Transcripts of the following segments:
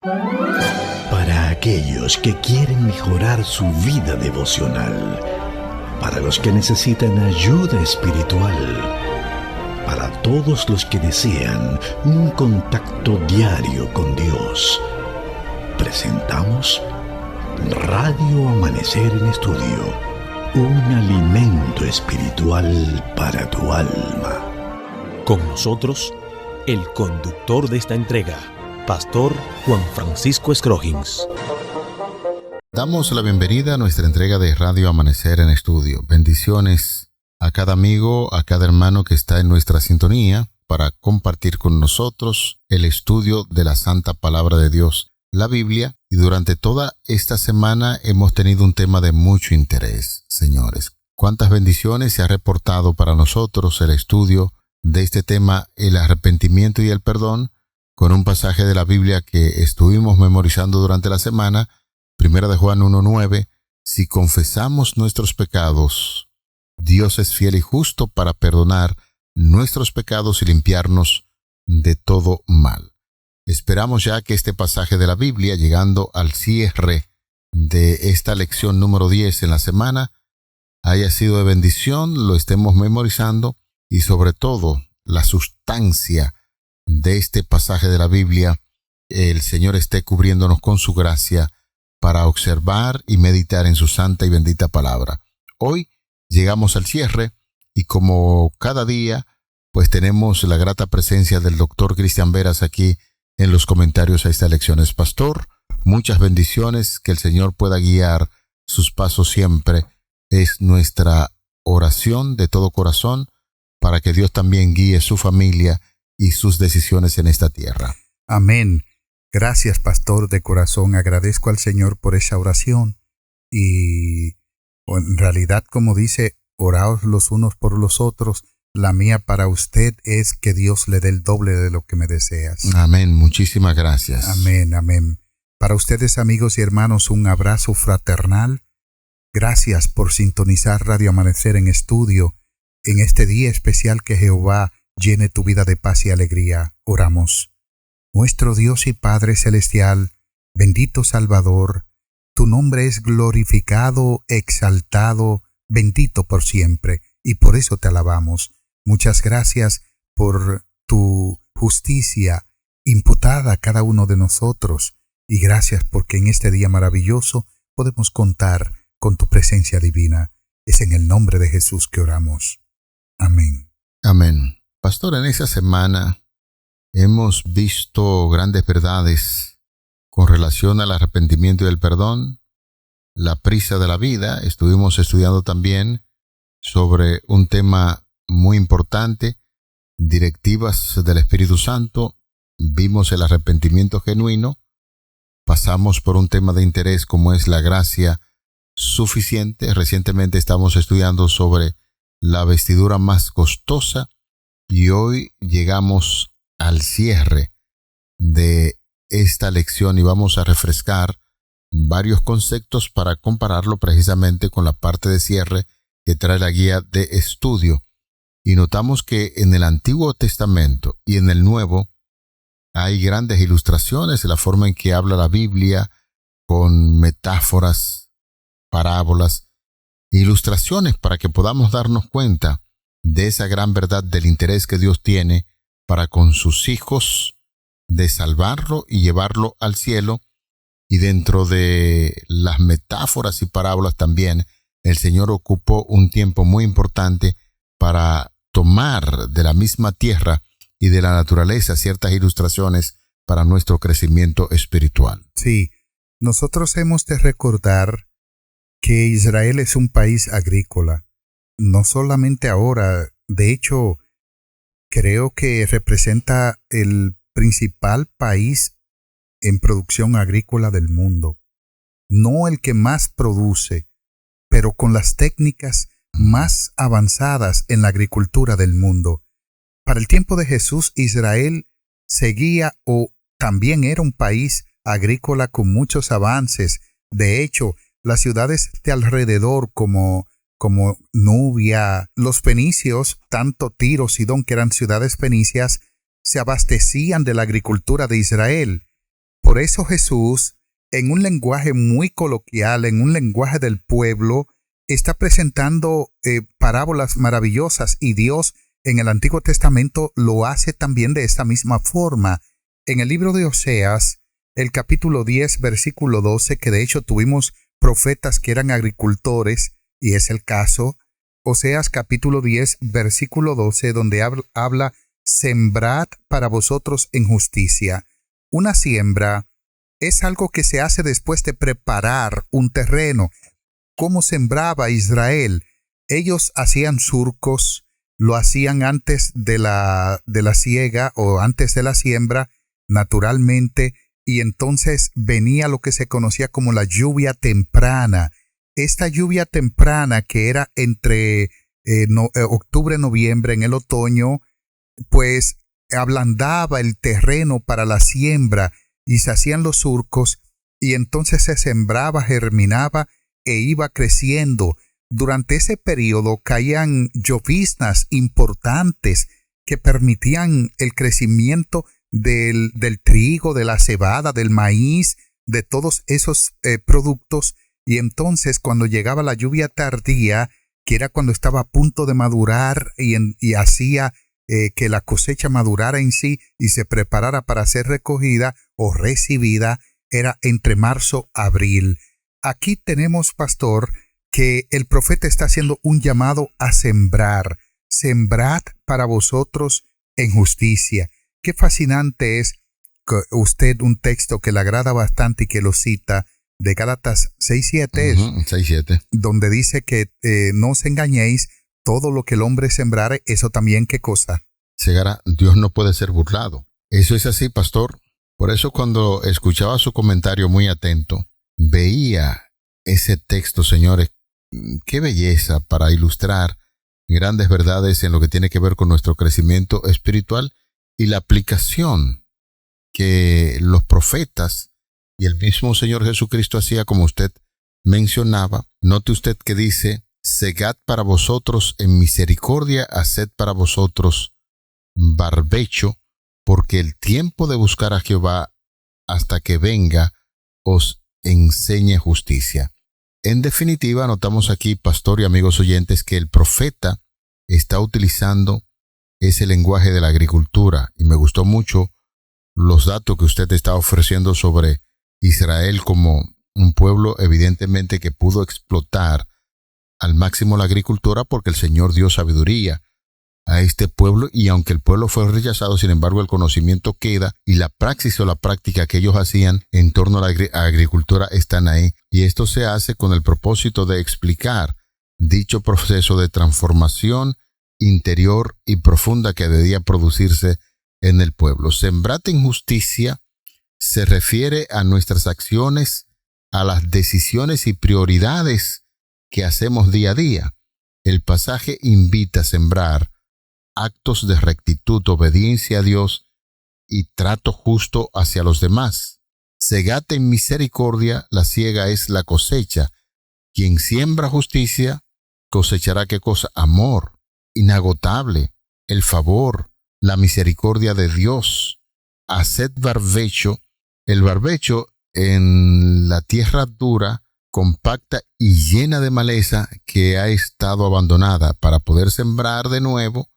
Para aquellos que quieren mejorar su vida devocional, para los que necesitan ayuda espiritual, para todos los que desean un contacto diario con Dios, presentamos Radio Amanecer en Estudio, un alimento espiritual para tu alma. Con nosotros, el conductor de esta entrega, Pastor Juan Francisco Scroggins. Damos la bienvenida a nuestra entrega de Radio Amanecer en Estudio. Bendiciones a cada amigo, a cada hermano que está en nuestra sintonía para compartir con nosotros el estudio de la Santa Palabra de Dios, la Biblia. Y durante toda esta semana hemos tenido un tema de mucho interés, señores. Cuántas bendiciones se ha reportado para nosotros el estudio de este tema, el arrepentimiento y el perdón, con un pasaje de la Biblia que estuvimos memorizando durante la semana, 1 de Juan 1:9, si confesamos nuestros pecados, Dios es fiel y justo para perdonar nuestros pecados y limpiarnos de todo mal. Esperamos ya que este pasaje de la Biblia, llegando al cierre de esta lección número 10 en la semana, haya sido de bendición, lo estemos memorizando y sobre todo la sustancia de este pasaje de la Biblia, el Señor esté cubriéndonos con su gracia para observar y meditar en su santa y bendita palabra. Hoy llegamos al cierre y como cada día, pues tenemos la grata presencia del doctor Cristian Veras aquí en los comentarios a estas lecciones. Pastor, muchas bendiciones, que el Señor pueda guiar sus pasos siempre. Es nuestra oración de todo corazón para que Dios también guíe su familia y sus decisiones en esta tierra. Amén. Gracias, pastor, de corazón. Agradezco al Señor por esa oración. Y en realidad, como dice, oraos los unos por los otros. La mía para usted es que Dios le dé el doble de lo que me deseas. Amén. Muchísimas gracias. Amén, amén. Para ustedes, amigos y hermanos, un abrazo fraternal. Gracias por sintonizar Radio Amanecer en Estudio en este día especial. Que Jehová llene tu vida de paz y alegría. Oramos. Nuestro Dios y Padre Celestial, bendito Salvador, tu nombre es glorificado, exaltado, bendito por siempre, y por eso te alabamos. Muchas gracias por tu justicia imputada a cada uno de nosotros, y gracias porque en este día maravilloso podemos contar con tu presencia divina. Es en el nombre de Jesús que oramos. Amén. Amén. Pastor, en esa semana hemos visto grandes verdades con relación al arrepentimiento y el perdón, la prisa de la vida. Estuvimos estudiando también sobre un tema muy importante, directivas del Espíritu Santo. Vimos el arrepentimiento genuino. Pasamos por un tema de interés como es la gracia suficiente. Recientemente estamos estudiando sobre la vestidura más costosa. Y hoy llegamos al cierre de esta lección y vamos a refrescar varios conceptos para compararlo precisamente con la parte de cierre que trae la guía de estudio. Y notamos que en el Antiguo Testamento y en el Nuevo hay grandes ilustraciones de la forma en que habla la Biblia, con metáforas, parábolas, ilustraciones para que podamos darnos cuenta de esa gran verdad del interés que Dios tiene para con sus hijos, de salvarlo y llevarlo al cielo. Y dentro de las metáforas y parábolas también, el Señor ocupó un tiempo muy importante para tomar de la misma tierra y de la naturaleza ciertas ilustraciones para nuestro crecimiento espiritual. Sí, nosotros hemos de recordar que Israel es un país agrícola. No solamente ahora, de hecho, creo que representa el principal país en producción agrícola del mundo. No el que más produce, pero con las técnicas más avanzadas en la agricultura del mundo. Para el tiempo de Jesús, Israel seguía o también era un país agrícola con muchos avances. De hecho, las ciudades de alrededor como Nubia, los fenicios, tanto Tiro, Sidón, que eran ciudades fenicias, se abastecían de la agricultura de Israel. Por eso Jesús, en un lenguaje muy coloquial, en un lenguaje del pueblo, está presentando parábolas maravillosas, y Dios en el Antiguo Testamento lo hace también de esta misma forma. En el libro de Oseas, el capítulo 10, versículo 12, que de hecho tuvimos profetas que eran agricultores, y es el caso, Oseas capítulo 10, versículo 12, donde habla, sembrad para vosotros en justicia. Una siembra es algo que se hace después de preparar un terreno. ¿Cómo sembraba Israel? Ellos hacían surcos, lo hacían antes de la siega o antes de la siembra, naturalmente, y entonces venía lo que se conocía como la lluvia temprana. Esta lluvia temprana, que era entre octubre y noviembre, en el otoño, pues ablandaba el terreno para la siembra y se hacían los surcos, y entonces se sembraba, germinaba e iba creciendo. Durante ese periodo caían lloviznas importantes que permitían el crecimiento del trigo, de la cebada, del maíz, de todos esos productos. Y entonces cuando llegaba la lluvia tardía, que era cuando estaba a punto de madurar y hacía que la cosecha madurara en sí y se preparara para ser recogida o recibida, era entre marzo y abril. Aquí tenemos, pastor, que el profeta está haciendo un llamado a sembrar. Sembrad para vosotros en justicia. Qué fascinante es que usted, un texto que le agrada bastante y que lo cita, de Gálatas 6:7, 6:7, donde dice que no os engañéis, todo lo que el hombre sembrare, eso también, ¿qué cosa? Segará, Dios no puede ser burlado. Eso es así, pastor. Por eso cuando escuchaba su comentario muy atento, veía ese texto, señores, qué belleza para ilustrar grandes verdades en lo que tiene que ver con nuestro crecimiento espiritual y la aplicación que los profetas y el mismo Señor Jesucristo hacía, como usted mencionaba. Note usted que dice, segad para vosotros en misericordia, haced para vosotros barbecho, porque el tiempo de buscar a Jehová hasta que venga os enseñe justicia. En definitiva, notamos aquí, pastor y amigos oyentes, que el profeta está utilizando ese lenguaje de la agricultura, y me gustó mucho los datos que usted está ofreciendo sobre Israel como un pueblo evidentemente que pudo explotar al máximo la agricultura porque el Señor dio sabiduría a este pueblo, y aunque el pueblo fue rechazado, sin embargo el conocimiento queda y la praxis o la práctica que ellos hacían en torno a la agricultura están ahí, y esto se hace con el propósito de explicar dicho proceso de transformación interior y profunda que debía producirse en el pueblo. Sembrad en justicia se refiere a nuestras acciones, a las decisiones y prioridades que hacemos día a día. El pasaje invita a sembrar actos de rectitud, obediencia a Dios y trato justo hacia los demás. Segad en misericordia, la siega es la cosecha. Quien siembra justicia, cosechará ¿qué cosa? Amor inagotable, el favor, la misericordia de Dios. Haced barbecho. El barbecho en la tierra dura, compacta y llena de maleza que ha estado abandonada. Para poder sembrar de nuevo,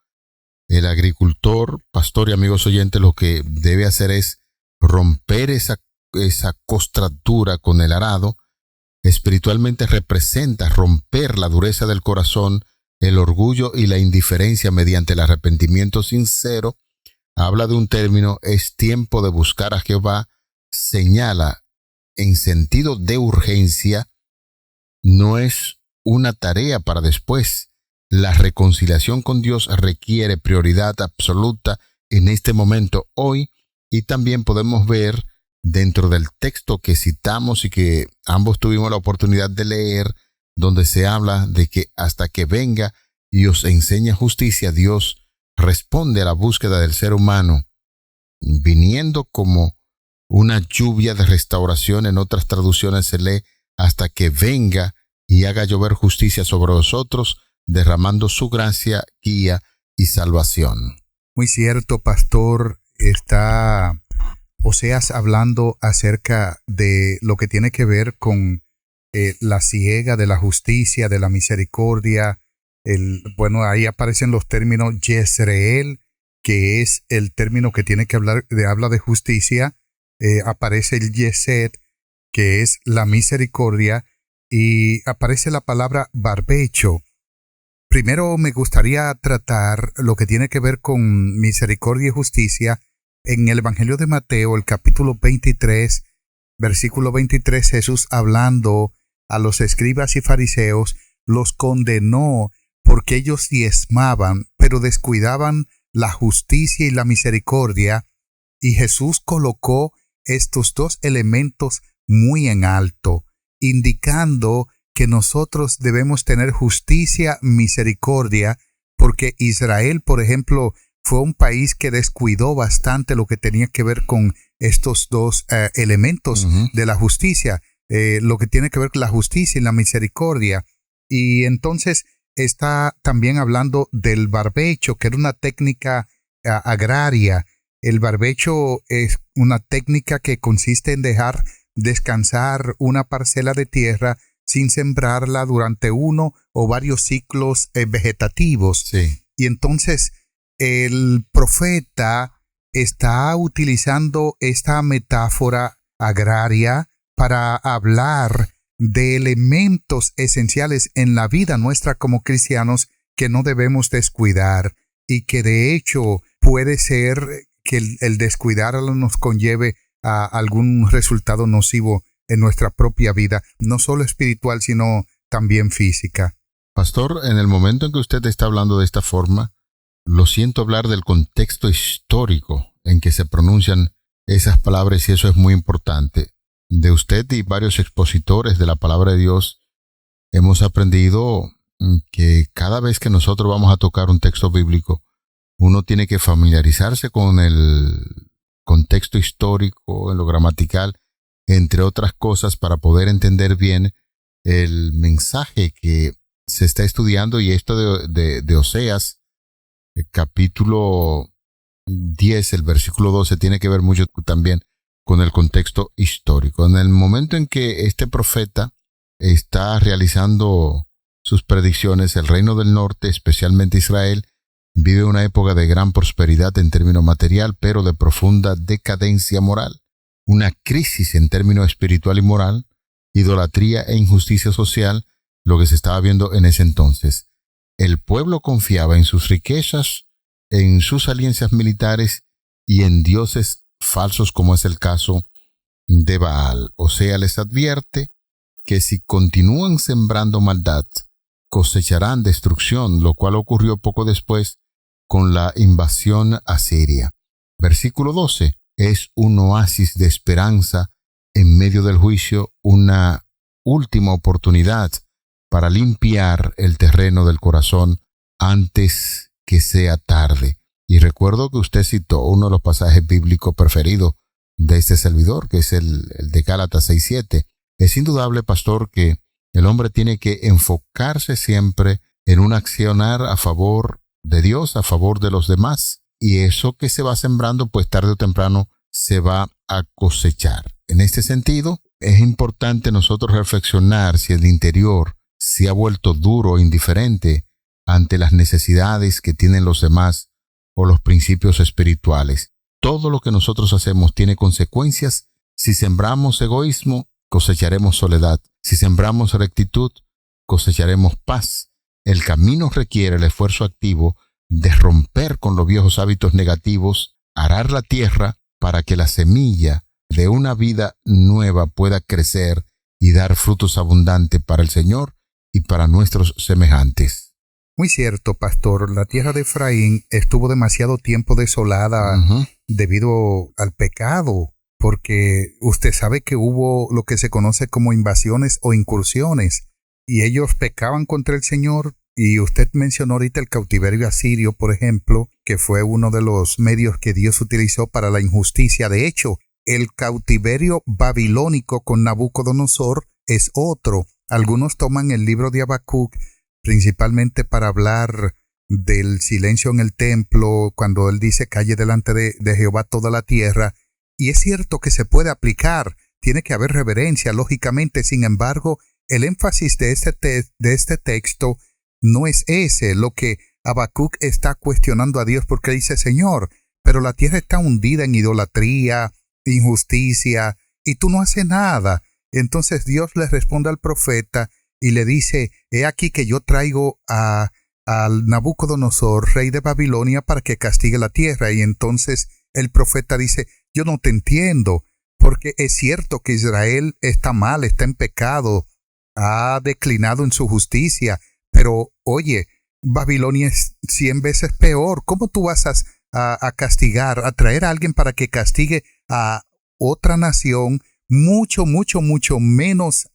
el agricultor, pastor y amigos oyentes, lo que debe hacer es romper esa costra dura con el arado. Espiritualmente representa romper la dureza del corazón, el orgullo y la indiferencia mediante el arrepentimiento sincero. Habla de un término, es tiempo de buscar a Jehová. Señala en sentido de urgencia, no es una tarea para después. La reconciliación con Dios requiere prioridad absoluta en este momento, hoy, y también podemos ver dentro del texto que citamos y que ambos tuvimos la oportunidad de leer, donde se habla de que hasta que venga y os enseñe justicia, Dios responde a la búsqueda del ser humano, viniendo como una lluvia de restauración. En otras traducciones se lee hasta que venga y haga llover justicia sobre vosotros, derramando su gracia, guía y salvación. Muy cierto, pastor. Está Oseas hablando acerca de lo que tiene que ver con la siega de la justicia, de la misericordia. Ahí aparecen los términos Yezreel, que es el término que tiene que habla de justicia. Aparece el Yesed, que es la misericordia, y aparece la palabra barbecho. Primero me gustaría tratar lo que tiene que ver con misericordia y justicia. En el Evangelio de Mateo, el capítulo 23, versículo 23, Jesús hablando a los escribas y fariseos, los condenó porque ellos diezmaban, pero descuidaban la justicia y la misericordia, y Jesús colocó estos dos elementos muy en alto, indicando que nosotros debemos tener justicia, misericordia, porque Israel, por ejemplo, fue un país que descuidó bastante lo que tenía que ver con estos dos elementos de la justicia, lo que tiene que ver con la justicia y la misericordia. Y entonces está también hablando del barbecho, que era una técnica agraria. El barbecho es una técnica que consiste en dejar descansar una parcela de tierra sin sembrarla durante uno o varios ciclos vegetativos. Sí. Y entonces el profeta está utilizando esta metáfora agraria para hablar de elementos esenciales en la vida nuestra como cristianos que no debemos descuidar, y que de hecho puede ser que el descuidarlo nos conlleve a algún resultado nocivo en nuestra propia vida, no solo espiritual, sino también física. Pastor, en el momento en que usted está hablando de esta forma, lo siento hablar del contexto histórico en que se pronuncian esas palabras, y eso es muy importante. De usted y varios expositores de la palabra de Dios hemos aprendido que cada vez que nosotros vamos a tocar un texto bíblico, uno tiene que familiarizarse con el contexto histórico, en lo gramatical, entre otras cosas, para poder entender bien el mensaje que se está estudiando. Y esto de Oseas, el capítulo 10, el versículo 12, tiene que ver mucho también con el contexto histórico. En el momento en que este profeta está realizando sus predicciones, el reino del norte, especialmente Israel, vive una época de gran prosperidad en términos material, pero de profunda decadencia moral, una crisis en términos espiritual y moral, idolatría e injusticia social, lo que se estaba viendo en ese entonces. El pueblo confiaba en sus riquezas, en sus alianzas militares y en dioses falsos, como es el caso de Baal. Oseas les advierte que si continúan sembrando maldad, cosecharán destrucción, lo cual ocurrió poco después con la invasión asiria. Versículo 12 es un oasis de esperanza en medio del juicio, una última oportunidad para limpiar el terreno del corazón antes que sea tarde. Y recuerdo que usted citó uno de los pasajes bíblicos preferidos de este servidor, que es el de Gálatas 6:7. Es indudable, pastor, que el hombre tiene que enfocarse siempre en un accionar a favor de Dios, a favor de los demás. Y eso que se va sembrando, pues tarde o temprano se va a cosechar. En este sentido, es importante nosotros reflexionar si el interior se ha vuelto duro o indiferente ante las necesidades que tienen los demás o los principios espirituales. Todo lo que nosotros hacemos tiene consecuencias. Si sembramos egoísmo, cosecharemos soledad. Si sembramos rectitud, cosecharemos paz. El camino requiere el esfuerzo activo de romper con los viejos hábitos negativos, arar la tierra para que la semilla de una vida nueva pueda crecer y dar frutos abundantes para el Señor y para nuestros semejantes. Muy cierto, pastor. La tierra de Efraín estuvo demasiado tiempo desolada debido al pecado, porque usted sabe que hubo lo que se conoce como invasiones o incursiones, y ellos pecaban contra el Señor. Y usted mencionó ahorita el cautiverio asirio, por ejemplo, que fue uno de los medios que Dios utilizó para la injusticia. De hecho, el cautiverio babilónico con Nabucodonosor es otro. Algunos toman el libro de Habacuc principalmente para hablar del silencio en el templo, cuando él dice: calle delante de Jehová toda la tierra, Y es cierto que se puede aplicar, tiene que haber reverencia, lógicamente. Sin embargo, el énfasis de este texto no es ese. Lo que Habacuc está cuestionando a Dios, porque dice: Señor, pero la tierra está hundida en idolatría, injusticia, y tú no haces nada. Entonces Dios le responde al profeta y le dice: he aquí que yo traigo al Nabucodonosor, rey de Babilonia, para que castigue la tierra. Y entonces el profeta dice: yo no te entiendo, porque es cierto que Israel está mal, está en pecado, ha declinado en su justicia, pero oye, Babilonia es 100 veces peor. ¿Cómo tú vas a castigar, a traer a alguien para que castigue a otra nación mucho menos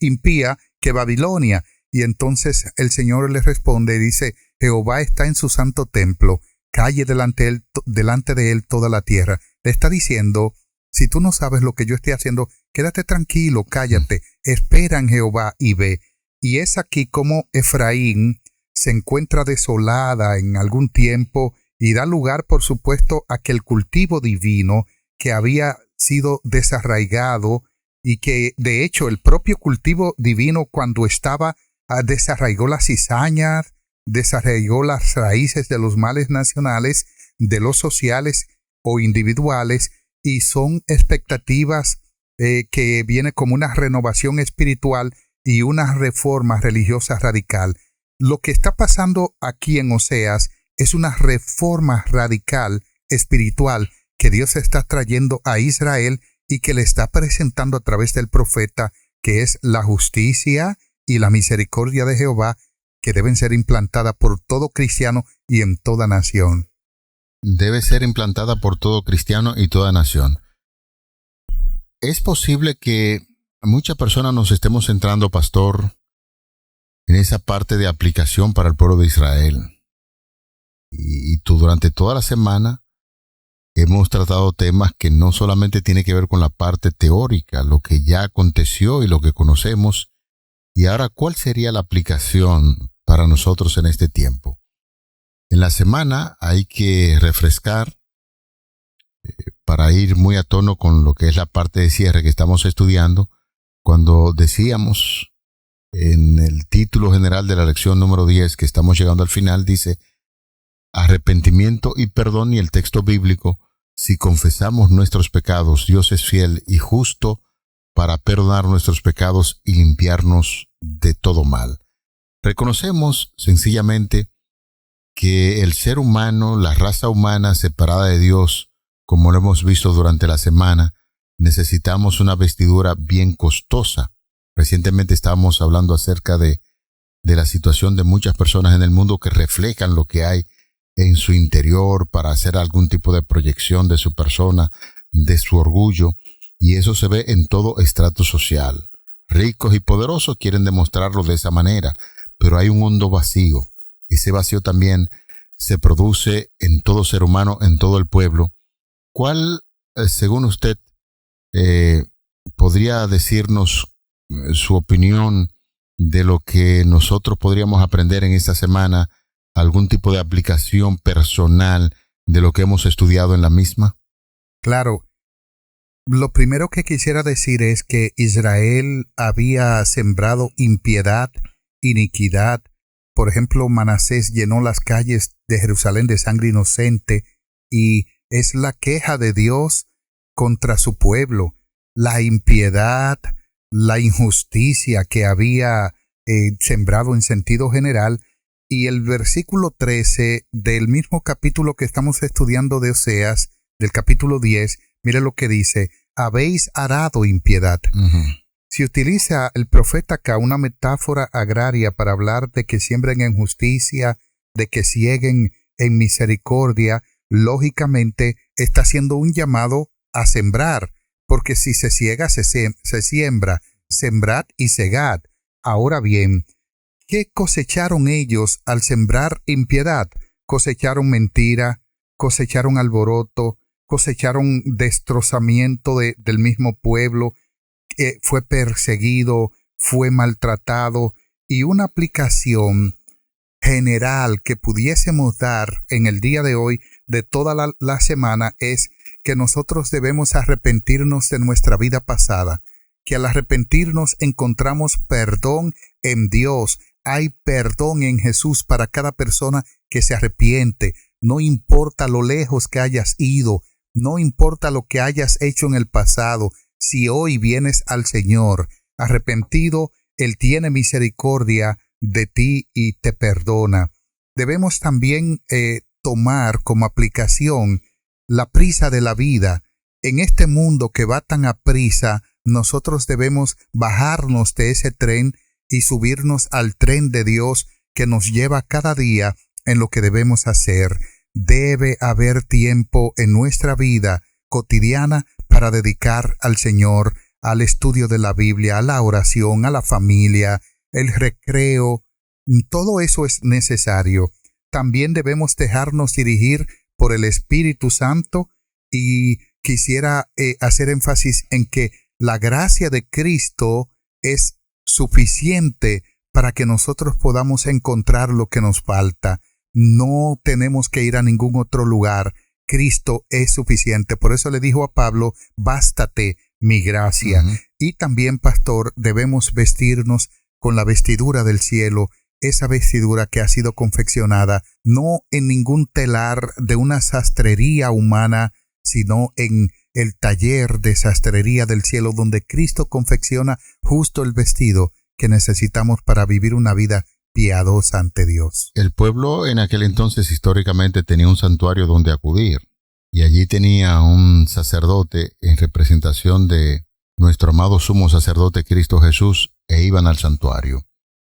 impía que Babilonia? Y entonces el Señor le responde y dice: Jehová está en su santo templo, calle delante de él toda la tierra. Le está diciendo: si tú no sabes lo que yo estoy haciendo, quédate tranquilo, cállate, espera en Jehová y ve. Y es aquí como Efraín se encuentra desolada en algún tiempo y da lugar, por supuesto, a que el cultivo divino que había sido desarraigado, y que de hecho el propio cultivo divino, cuando estaba, desarraigó las cizañas, desarraigó las raíces de los males nacionales, de los sociales o individuales, y son expectativas que viene como una renovación espiritual y una reforma religiosa radical. Lo que está pasando aquí en Oseas es una reforma radical espiritual que Dios está trayendo a Israel y que le está presentando a través del profeta, que es la justicia y la misericordia de Jehová, que deben ser implantadas por todo cristiano y en toda nación. Debe ser implantada por todo cristiano y toda nación. Es posible que muchas personas nos estemos centrando, pastor, en esa parte de aplicación para el pueblo de Israel. Y durante toda la semana hemos tratado temas que no solamente tienen que ver con la parte teórica, lo que ya aconteció y lo que conocemos. Y ahora, ¿cuál sería la aplicación para nosotros en este tiempo? En la semana hay que refrescar para ir muy a tono con lo que es la parte de cierre que estamos estudiando, cuando decíamos en el título general de la lección número 10, que estamos llegando al final, dice: arrepentimiento y perdón. Y el texto bíblico: si confesamos nuestros pecados, Dios es fiel y justo para perdonar nuestros pecados y limpiarnos de todo mal. Reconocemos sencillamente que el ser humano, la raza humana separada de Dios, como lo hemos visto durante la semana, necesitamos una vestidura bien costosa. Recientemente estábamos hablando acerca de la situación de muchas personas en el mundo que reflejan lo que hay en su interior para hacer algún tipo de proyección de su persona, de su orgullo, y eso se ve en todo estrato social. Ricos y poderosos quieren demostrarlo de esa manera, pero hay un hondo vacío. Ese vacío también se produce en todo ser humano, en todo el pueblo. ¿Cuál, según usted, podría decirnos su opinión de lo que nosotros podríamos aprender en esta semana, algún tipo de aplicación personal de lo que hemos estudiado en la misma? Claro. Lo primero que quisiera decir es que Israel había sembrado impiedad, iniquidad. Por ejemplo, Manasés llenó las calles de Jerusalén de sangre inocente, y es la queja de Dios contra su pueblo. La impiedad, la injusticia que había sembrado en sentido general. Y el versículo 13 del mismo capítulo que estamos estudiando de Oseas, del capítulo 10, mire lo que dice: habéis arado impiedad. Si utiliza el profeta acá una metáfora agraria para hablar de que siembren en justicia, de que sieguen en misericordia, lógicamente está haciendo un llamado a sembrar, porque si se siega, se siembra. Sembrad y segad. Ahora bien, ¿qué cosecharon ellos al sembrar impiedad? Cosecharon mentira, cosecharon alboroto, cosecharon destrozamiento del mismo pueblo, fue perseguido, fue maltratado. Y una aplicación general que pudiésemos dar en el día de hoy, de toda la semana, es que nosotros debemos arrepentirnos de nuestra vida pasada, que al arrepentirnos encontramos perdón en Dios. Hay perdón en Jesús para cada persona que se arrepiente. No importa lo lejos que hayas ido, no importa lo que hayas hecho en el pasado. Si hoy vienes al Señor arrepentido, Él tiene misericordia de ti y te perdona. Debemos también tomar como aplicación la prisa de la vida. En este mundo que va tan aprisa, nosotros debemos bajarnos de ese tren y subirnos al tren de Dios que nos lleva cada día en lo que debemos hacer. Debe haber tiempo en nuestra vida cotidiana para dedicar al Señor, al estudio de la Biblia, a la oración, a la familia, el recreo. Todo eso es necesario. También debemos dejarnos dirigir por el Espíritu Santo, y quisiera hacer énfasis en que la gracia de Cristo es suficiente para que nosotros podamos encontrar lo que nos falta. No tenemos que ir a ningún otro lugar. Cristo es suficiente. Por eso le dijo a Pablo, bástate mi gracia. Y también, pastor, debemos vestirnos con la vestidura del cielo, esa vestidura que ha sido confeccionada no en ningún telar de una sastrería humana, sino en el taller de sastrería del cielo, donde Cristo confecciona justo el vestido que necesitamos para vivir una vida piadosa ante Dios. El pueblo en aquel entonces históricamente tenía un santuario donde acudir, y allí tenía un sacerdote en representación de nuestro amado sumo sacerdote Cristo Jesús, e iban al santuario.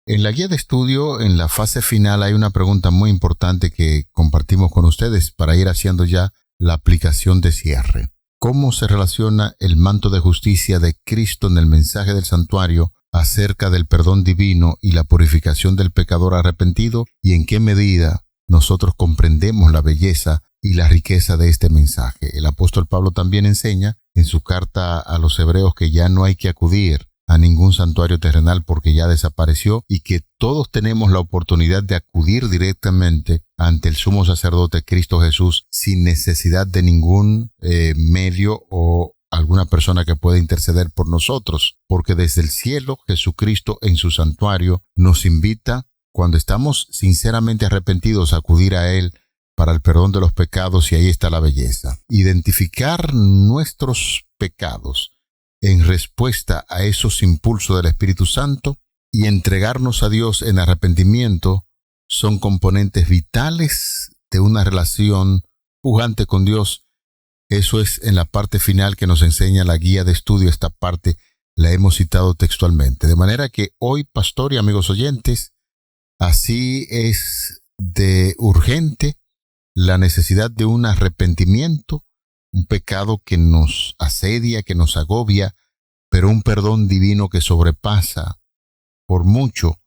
En la guía de estudio, en la fase final, hay una pregunta muy importante que compartimos con ustedes para ir haciendo ya la aplicación de cierre. ¿Cómo se relaciona el manto de justicia de Cristo en el mensaje del santuario acerca del perdón divino y la purificación del pecador arrepentido? ¿Y en qué medida nosotros comprendemos la belleza y la riqueza de este mensaje? El apóstol Pablo también enseña en su carta a los hebreos que ya no hay que acudir a ningún santuario terrenal porque ya desapareció, y que todos tenemos la oportunidad de acudir directamente ante el sumo sacerdote Cristo Jesús sin necesidad de ningún medio o alguna persona que pueda interceder por nosotros, porque desde el cielo Jesucristo en su santuario nos invita, cuando estamos sinceramente arrepentidos, a acudir a Él para el perdón de los pecados. Y ahí está la belleza. Identificar nuestros pecados en respuesta a esos impulsos del Espíritu Santo y entregarnos a Dios en arrepentimiento son componentes vitales de una relación pujante con Dios. Eso es en la parte final que nos enseña la guía de estudio. Esta parte la hemos citado textualmente. De manera que hoy, pastor y amigos oyentes, así es de urgente la necesidad de un arrepentimiento, un pecado que nos asedia, que nos agobia, pero un perdón divino que sobrepasa por mucho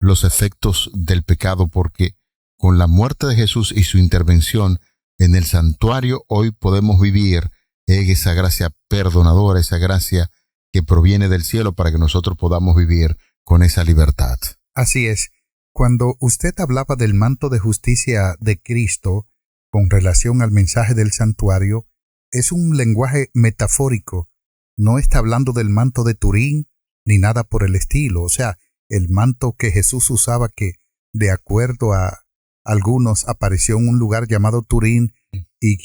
los efectos del pecado, porque con la muerte de Jesús y su intervención en el santuario hoy podemos vivir esa gracia perdonadora, esa gracia que proviene del cielo, para que nosotros podamos vivir con esa libertad. Así es. Cuando usted hablaba del manto de justicia de Cristo con relación al mensaje del santuario, es un lenguaje metafórico. No está hablando del manto de Turín ni nada por el estilo. O sea, el manto que Jesús usaba, que de acuerdo a algunos apareció en un lugar llamado Turín, y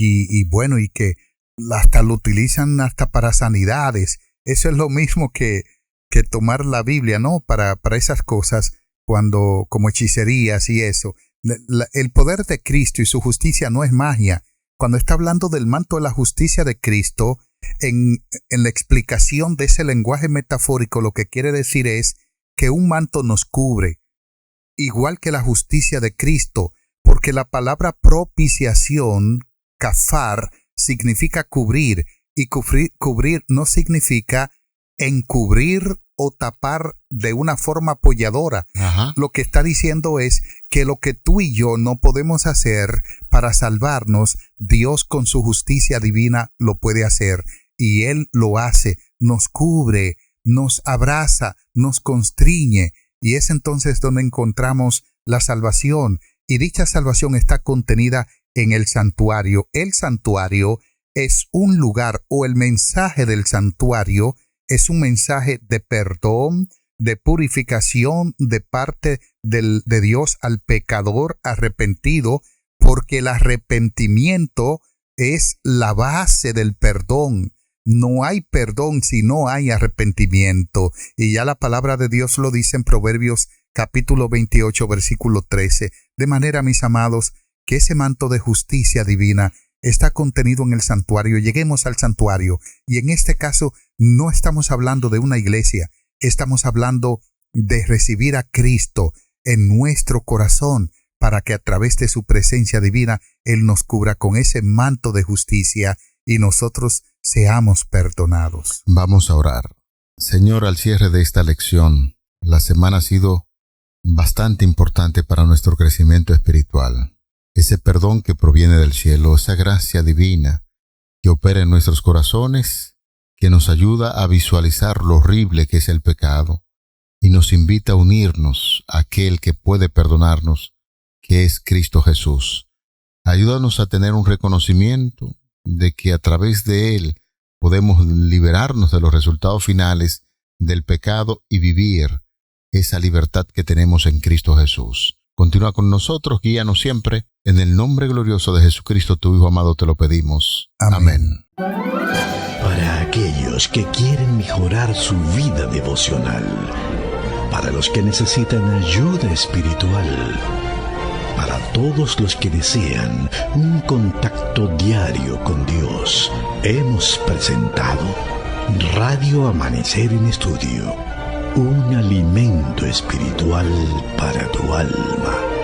que hasta lo utilizan hasta para sanidades. Eso es lo mismo que tomar la Biblia, ¿no? Para esas cosas, como hechicerías y eso. El poder de Cristo y su justicia no es magia. Cuando está hablando del manto de la justicia de Cristo, en la explicación de ese lenguaje metafórico, lo que quiere decir es que un manto nos cubre, igual que la justicia de Cristo, porque la palabra propiciación, kafar, significa cubrir, y cubrir no significa encubrir o tapar de una forma apoyadora. Ajá. Lo que está diciendo es que lo que tú y yo no podemos hacer para salvarnos, Dios con su justicia divina lo puede hacer, y Él lo hace, nos cubre, nos abraza, nos constriñe, y es entonces donde encontramos la salvación, y dicha salvación está contenida en el santuario. El santuario es un lugar, o el mensaje del santuario es un mensaje de perdón, de purificación de parte de Dios al pecador arrepentido, porque el arrepentimiento es la base del perdón. No hay perdón si no hay arrepentimiento. Y ya la palabra de Dios lo dice en Proverbios capítulo 28, versículo 13. De manera, mis amados, que ese manto de justicia divina está contenido en el santuario. Lleguemos al santuario. Y en este caso no estamos hablando de una iglesia. Estamos hablando de recibir a Cristo en nuestro corazón para que a través de su presencia divina Él nos cubra con ese manto de justicia y nosotros seamos perdonados. Vamos a orar. Señor, al cierre de esta lección, la semana ha sido bastante importante para nuestro crecimiento espiritual. Ese perdón que proviene del cielo, esa gracia divina que opera en nuestros corazones, que nos ayuda a visualizar lo horrible que es el pecado y nos invita a unirnos a aquel que puede perdonarnos, que es Cristo Jesús. Ayúdanos a tener un reconocimiento de que a través de Él podemos liberarnos de los resultados finales del pecado y vivir esa libertad que tenemos en Cristo Jesús. Continúa con nosotros, guíanos siempre. En el nombre glorioso de Jesucristo, tu Hijo amado, te lo pedimos. Amén. Para aquellos que quieren mejorar su vida devocional, para los que necesitan ayuda espiritual, para todos los que desean un contacto diario con Dios, hemos presentado Radio Amanecer en Estudio, un alimento espiritual para tu alma.